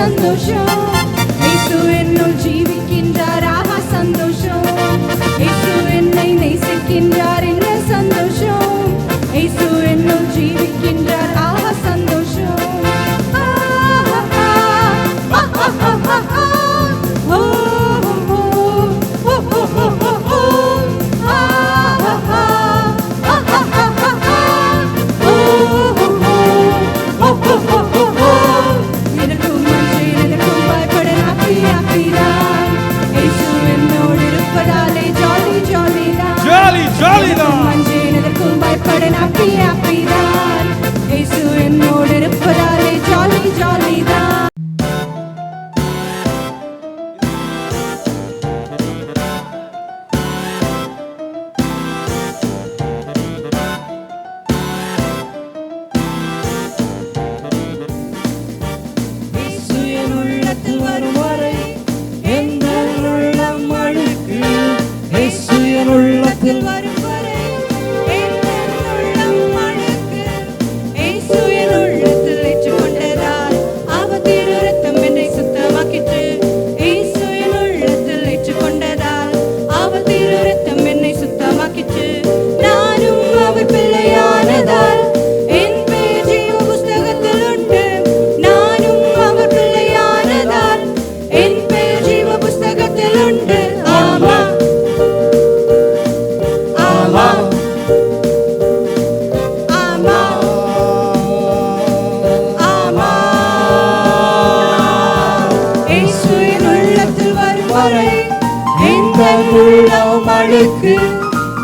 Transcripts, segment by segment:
சந்தோஷம். இயேசு என்னுள் ஜீவிக்கின்றார், ஆஹா சந்தோஷம். இயேசு என்னை நேசிக்கின்றார், என்ன சந்தோஷம். இயேசு என்னுள் ஜீவிக்கின்றார், ஆஹா சந்தோஷம்.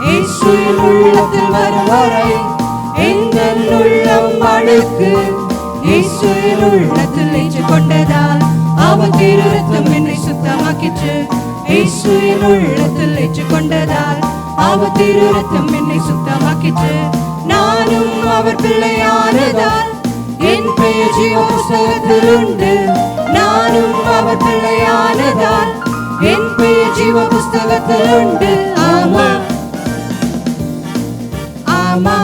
இயேசுவின் உள்ளத்தில் வரும் வரை எங்கள் உள்ளம் அழுக்கு. இயேசுவின் உள்ளத்தில் ஏற்றுக்கொண்டதால் அவர் திரு இரத்தம் என்னை சுத்தமாக்கிற்று. இயேசுவின் உள்ளத்தில் ஏற்றுக்கொண்டதால் அவர் திரு இரத்தம் என்னை சுத்தமாக்கிற்று. நானும் அவர் பிள்ளையானதால் என் பெயர் ஜீவ புஸ்தகத்தில் உண்டு. நானும் அவர் பிள்ளையானதால் என் பெயர் ஜீவ புஸ்தகத்தில் உண்டு. ஆமா ஆமா.